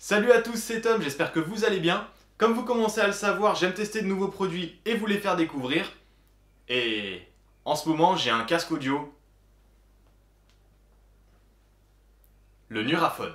Salut à tous, c'est Tom, j'espère que vous allez bien. Comme vous commencez à le savoir, j'aime tester de nouveaux produits et vous les faire découvrir. Et en ce moment, j'ai un casque audio. Le Nuraphone.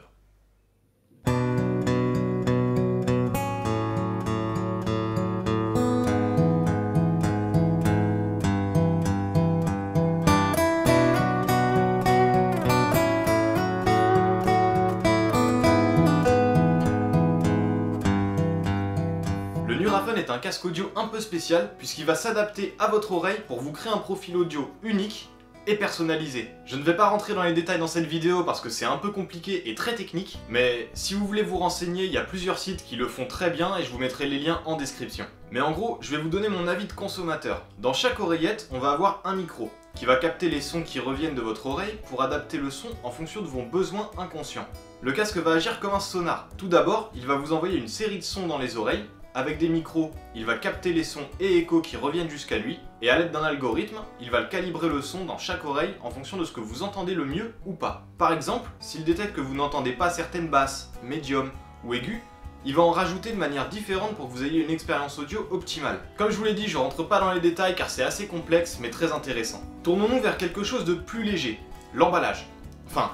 Le Nuraphone est un casque audio un peu spécial puisqu'il va s'adapter à votre oreille pour vous créer un profil audio unique et personnalisé. Je ne vais pas rentrer dans les détails dans cette vidéo parce que c'est un peu compliqué et très technique, mais si vous voulez vous renseigner, il y a plusieurs sites qui le font très bien et je vous mettrai les liens en description. Mais en gros, je vais vous donner mon avis de consommateur. Dans chaque oreillette, on va avoir un micro qui va capter les sons qui reviennent de votre oreille pour adapter le son en fonction de vos besoins inconscients. Le casque va agir comme un sonar. Tout d'abord, il va vous envoyer une série de sons dans les oreilles. Avec des micros, il va capter les sons et échos qui reviennent jusqu'à lui, et à l'aide d'un algorithme, il va calibrer le son dans chaque oreille en fonction de ce que vous entendez le mieux ou pas. Par exemple, s'il détecte que vous n'entendez pas certaines basses, médium ou aiguës, il va en rajouter de manière différente pour que vous ayez une expérience audio optimale. Comme je vous l'ai dit, je rentre pas dans les détails car c'est assez complexe mais très intéressant. Tournons-nous vers quelque chose de plus léger, l'emballage. Enfin,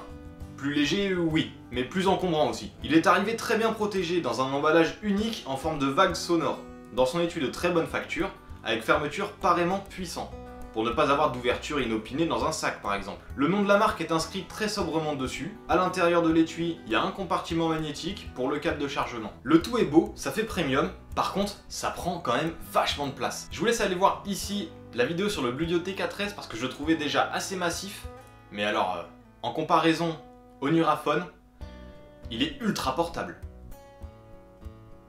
plus léger, oui, mais plus encombrant aussi. Il est arrivé très bien protégé dans un emballage unique en forme de vague sonore, dans son étui de très bonne facture, avec fermeture pareillement puissant, pour ne pas avoir d'ouverture inopinée dans un sac par exemple. Le nom de la marque est inscrit très sobrement dessus. À l'intérieur de l'étui, il y a un compartiment magnétique pour le câble de chargement. Le tout est beau, ça fait premium, par contre, ça prend quand même vachement de place. Je vous laisse aller voir ici la vidéo sur le Bluetooth TK13 parce que je le trouvais déjà assez massif, mais alors, en comparaison au Nuraphone, il est ultra portable.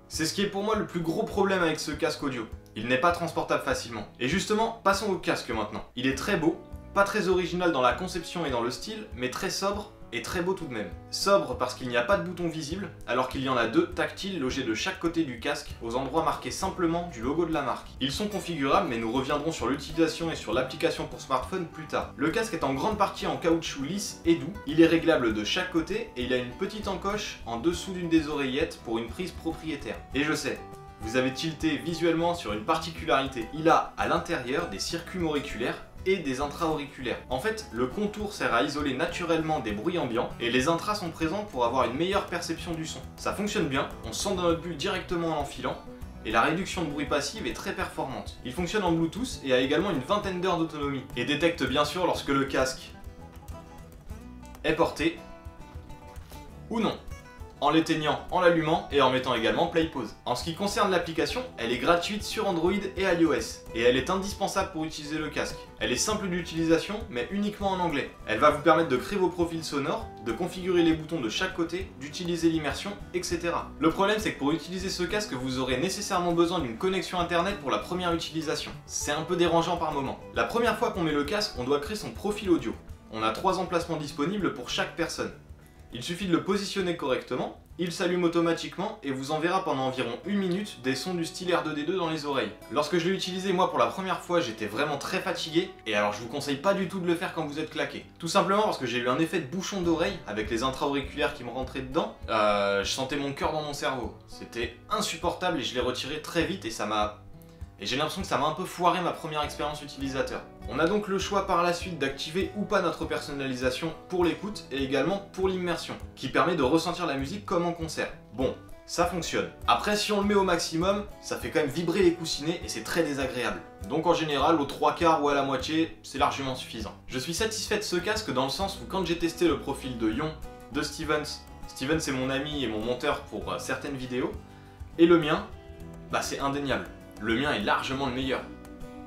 C'est ce qui est pour moi le plus gros problème avec ce casque audio. Il n'est pas transportable facilement. Et justement, passons au casque maintenant. Il est très beau, pas très original dans la conception et dans le style, mais très sobre et très beau tout de même. Sobre parce qu'il n'y a pas de bouton visible, alors qu'il y en a deux tactiles logés de chaque côté du casque, aux endroits marqués simplement du logo de la marque. Ils sont configurables, mais nous reviendrons sur l'utilisation et sur l'application pour smartphone plus tard. Le casque est en grande partie en caoutchouc lisse et doux, il est réglable de chaque côté et il a une petite encoche en dessous d'une des oreillettes pour une prise propriétaire. Et je sais, vous avez tilté visuellement sur une particularité, il a à l'intérieur des circuits auriculaires et des intra-auriculaires. En fait, le contour sert à isoler naturellement des bruits ambiants et les intras sont présents pour avoir une meilleure perception du son. Ça fonctionne bien, on sent dans notre bulle directement en l'enfilant et la réduction de bruit passif est très performante. Il fonctionne en Bluetooth et a également une vingtaine d'heures d'autonomie et détecte bien sûr lorsque le casque est porté ou non, en l'éteignant, en l'allumant et en mettant également play pause. En ce qui concerne l'application, elle est gratuite sur Android et iOS et elle est indispensable pour utiliser le casque. Elle est simple d'utilisation mais uniquement en anglais. Elle va vous permettre de créer vos profils sonores, de configurer les boutons de chaque côté, d'utiliser l'immersion, etc. Le problème c'est que pour utiliser ce casque, vous aurez nécessairement besoin d'une connexion internet pour la première utilisation. C'est un peu dérangeant par moment. La première fois qu'on met le casque, on doit créer son profil audio. On a 3 emplacements disponibles pour chaque personne. Il suffit de le positionner correctement, il s'allume automatiquement et vous enverra pendant environ 1 minute des sons du style R2D2 dans les oreilles. Lorsque je l'ai utilisé moi pour la première fois, j'étais vraiment très fatigué et alors je vous conseille pas du tout de le faire quand vous êtes claqué. Tout simplement parce que j'ai eu un effet de bouchon d'oreille avec les intra-auriculaires qui me rentraient dedans. Je sentais mon cœur dans mon cerveau. C'était insupportable et je l'ai retiré très vite et ça m'a... Et j'ai l'impression que ça m'a un peu foiré ma première expérience utilisateur. On a donc le choix par la suite d'activer ou pas notre personnalisation pour l'écoute et également pour l'immersion, qui permet de ressentir la musique comme en concert. Bon, ça fonctionne. Après, si on le met au maximum, ça fait quand même vibrer les coussinets et c'est très désagréable. Donc en général, aux 3/4 ou à la moitié, c'est largement suffisant. Je suis satisfait de ce casque dans le sens où quand j'ai testé le profil de Yon, de Stevens c'est mon ami et mon monteur pour certaines vidéos, et le mien, bah c'est indéniable. Le mien est largement le meilleur.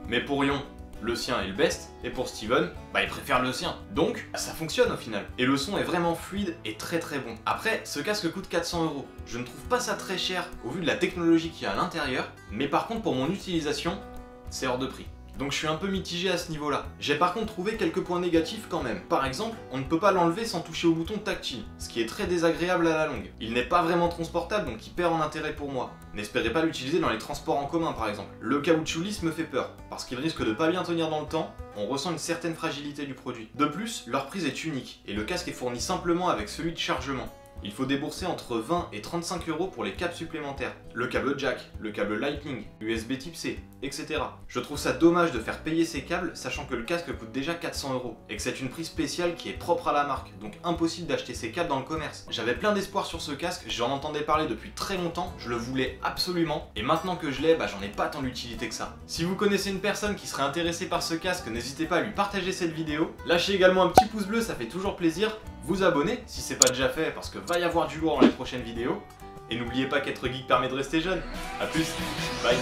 Mais pour Yon, le sien est le best, et pour Steven, bah il préfère le sien. Donc, ça fonctionne au final. Et le son est vraiment fluide et très très bon. Après, ce casque coûte 400 €. Je ne trouve pas ça très cher au vu de la technologie qu'il y a à l'intérieur, mais par contre pour mon utilisation, c'est hors de prix. Donc je suis un peu mitigé à ce niveau-là. J'ai par contre trouvé quelques points négatifs quand même. Par exemple, on ne peut pas l'enlever sans toucher au bouton tactile, ce qui est très désagréable à la longue. Il n'est pas vraiment transportable, donc il perd en intérêt pour moi. N'espérez pas l'utiliser dans les transports en commun par exemple. Le caoutchouc lisse me fait peur, parce qu'il risque de pas bien tenir dans le temps, on ressent une certaine fragilité du produit. De plus, leur prise est unique, et le casque est fourni simplement avec celui de chargement. il faut débourser entre 20 et 35 € pour les câbles supplémentaires. Le câble jack, le câble lightning, USB type C, etc. Je trouve ça dommage de faire payer ces câbles sachant que le casque coûte déjà 400 € et que c'est une prise spéciale qui est propre à la marque, donc impossible d'acheter ces câbles dans le commerce. J'avais plein d'espoir sur ce casque, j'en entendais parler depuis très longtemps, je le voulais absolument, et maintenant que je l'ai, j'en ai pas tant d'utilité que ça. Si vous connaissez une personne qui serait intéressée par ce casque, n'hésitez pas à lui partager cette vidéo. Lâchez également un petit pouce bleu, ça fait toujours plaisir. Vous abonner si c'est pas déjà fait parce que va y avoir du lourd dans les prochaines vidéos. Et n'oubliez pas qu'être geek permet de rester jeune. A plus, bye.